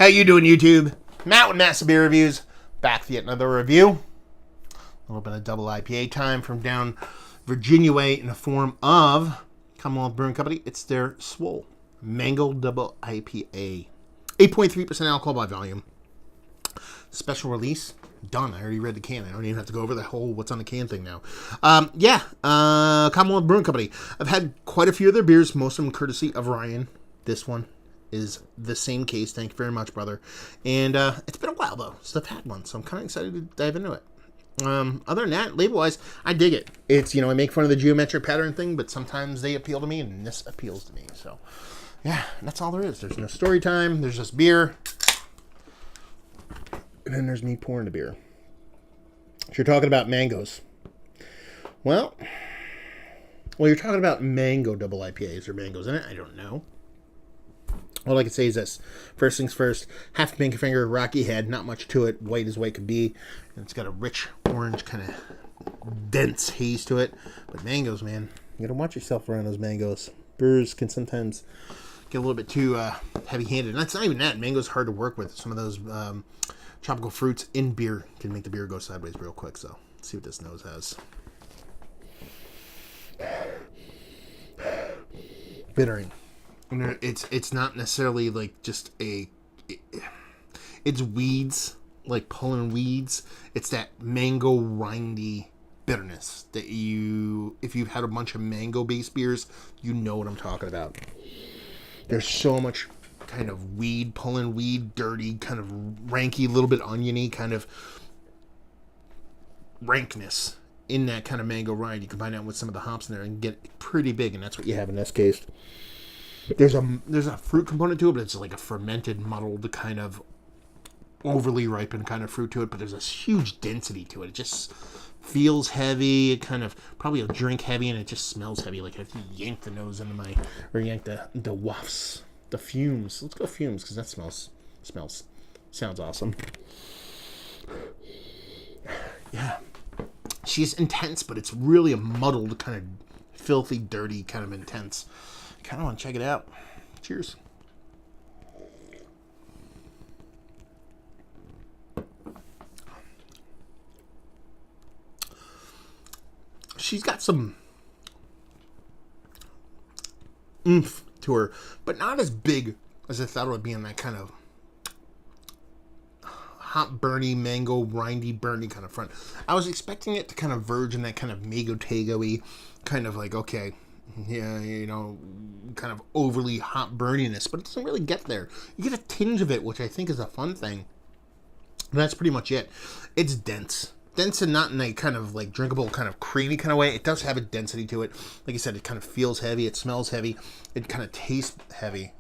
How you doing, YouTube? Matt with Massive Beer Reviews, back with yet another review. A little bit of double IPA time from down Virginia way in the form of Commonwealth Brewing Company. It's their Swole Mango Double IPA. 8.3% alcohol by volume. Special release. Done. I already read the can. I don't even have to go over the whole what's on the can thing now. Commonwealth Brewing Company. I've had quite a few of their beers, most of them courtesy of Ryan. This one is the same case. Thank you very much, brother. And it's been a while, though, since I've had one, so I'm kind of excited to dive into it. Other than that, label-wise, I dig it. It's, I make fun of the geometric pattern thing, but sometimes they appeal to me, and this appeals to me. So, yeah, that's all there is. There's no story time. There's just beer. And then there's me pouring the beer. So you're talking about mangoes. Well, you're talking about mango double IPAs or mangoes in it. I don't know. All I can say is this. First things first, half pinky finger, rocky head, not much to it, white as white could be. And it's got a rich orange, kind of dense haze to it. But mangoes, man, you gotta watch yourself around those mangoes. Brewers can sometimes get a little bit too heavy-handed. And that's not even that. Mango's hard to work with. Some of those tropical fruits in beer can make the beer go sideways real quick. So let's see what this nose has. Bittering. It's not necessarily like just it's weeds, like pulling weeds. It's that mango rindy bitterness that if you've had a bunch of mango based beers, you know what I'm talking about. There's so much kind of weed, pulling weed, dirty, kind of ranky, little bit oniony kind of rankness in that kind of mango rind. You combine that with some of the hops in there and get pretty big, and that's what you have in this case. There's a fruit component to it, but it's like a fermented, muddled, kind of overly ripened kind of fruit to it. But there's this huge density to it. It just feels heavy. It kind of probably a drink heavy, and it just smells heavy. Like if you yank the nose into yank the wafts, the fumes. Let's go fumes because that sounds awesome. Yeah, she's intense, but it's really a muddled, kind of filthy, dirty, kind of intense. Kind of want to check it out. Cheers. She's got some oomph to her, but not as big as I thought it would be in that kind of hot, burny, mango, rindy, burny kind of front. I was expecting it to kind of verge in that kind of mango tago-y, kind of like, okay, yeah, kind of overly hot burniness, but it doesn't really get there. You get a tinge of it, which I think is a fun thing. And that's pretty much it. It's dense and not in a kind of like drinkable, kind of creamy kind of way. It does have a density to it. Like I said, it kind of feels heavy. It smells heavy. It kind of tastes heavy.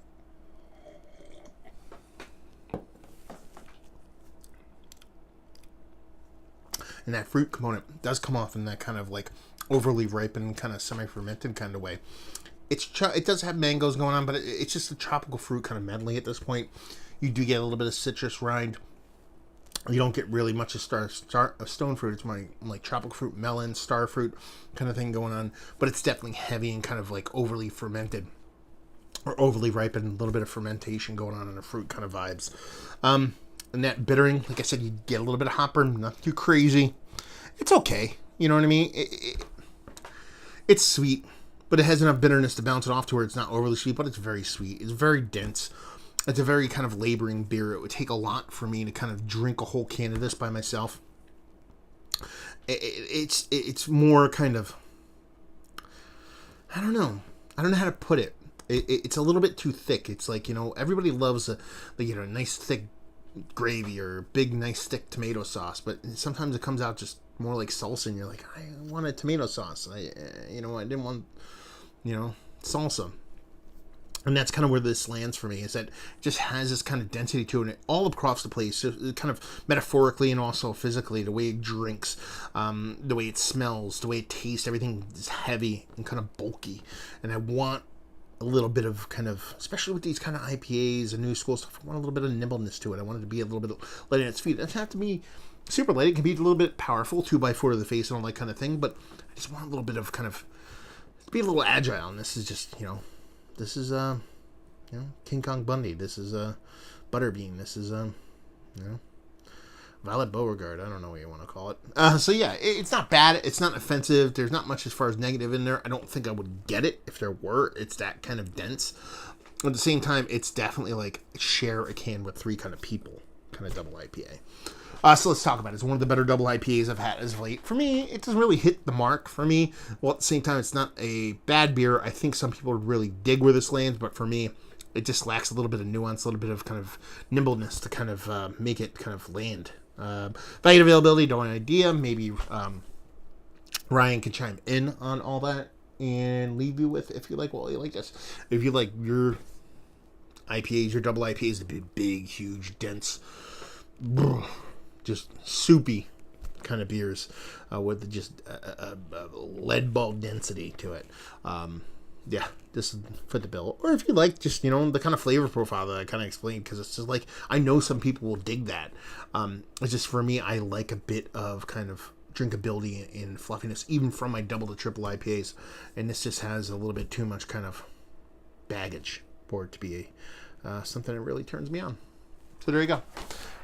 And that fruit component does come off in that kind of like overly ripened, kind of semi-fermented kind of way. It does have mangoes going on, but it's just a tropical fruit kind of medley at this point. You do get a little bit of citrus rind. You don't get really much of stone fruit. It's more like tropical fruit, melon, star fruit kind of thing going on. But it's definitely heavy and kind of like overly fermented or overly ripened. A little bit of fermentation going on in the fruit kind of vibes. And that bittering, like I said, you get a little bit of hopper, not too crazy. It's okay. You know what I mean? It's sweet, but it has enough bitterness to bounce it off to where it's not overly sweet, but it's very sweet. It's very dense. It's a very kind of laboring beer. It would take a lot for me to kind of drink a whole can of this by myself. It's more kind of, I don't know how to put it. It's a little bit too thick. It's like, everybody loves a nice thick gravy or big nice thick tomato sauce, but sometimes it comes out just more like salsa, and you're like, I want a tomato sauce. I didn't want, salsa. And that's kind of where this lands for me, is that it just has this kind of density to it, and it all across the place, so kind of metaphorically and also physically, the way it drinks, the way it smells, the way it tastes, everything is heavy and kind of bulky. And I want a little bit of kind of, especially with these kind of IPAs and new school stuff, I want a little bit of nimbleness to it. I want it to be a little bit light in its feet. It doesn't have to be super light. It can be a little bit powerful, 2x4 to the face and all that kind of thing, but I just want a little bit of kind of, be a little agile. And this is just, this is King Kong Bundy. This is Butterbean. This is Violet Beauregard. I don't know what you want to call it. So yeah, it's not bad. It's not offensive. There's not much as far as negative in there. I don't think I would get it if there were. It's that kind of dense. At the same time, it's definitely like share a can with 3 kind of people, kind of double IPA. So let's talk about it. It's one of the better double IPAs I've had as of late. For me, it doesn't really hit the mark for me. Well, at the same time, it's not a bad beer. I think some people would really dig where this lands, but for me, it just lacks a little bit of nuance, a little bit of kind of nimbleness to kind of make it kind of land. Value availability, don't have an idea. Maybe Ryan can chime in on all that and leave you with, if you like, well, you like this. If you like your IPAs, your double IPAs, the big, huge, dense, just soupy kind of beers with just a lead ball density to it. Yeah, this would fit the bill. Or if you like just, the kind of flavor profile that I kind of explained, because it's just like, I know some people will dig that. It's just, for me, I like a bit of kind of drinkability and fluffiness, even from my double to triple IPAs. And this just has a little bit too much kind of baggage for it to be something that really turns me on. So there you go.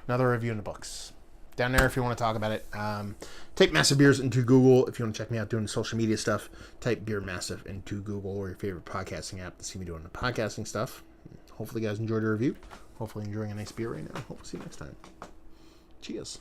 Another review in the books. Down there if you want to talk about it. Type Massive Beers into Google. If you want to check me out doing social media stuff, type Beer Massive into Google or your favorite podcasting app to see me doing the podcasting stuff. Hopefully you guys enjoyed the review. Hopefully you're enjoying a nice beer right now. Hope to see you next time. Cheers.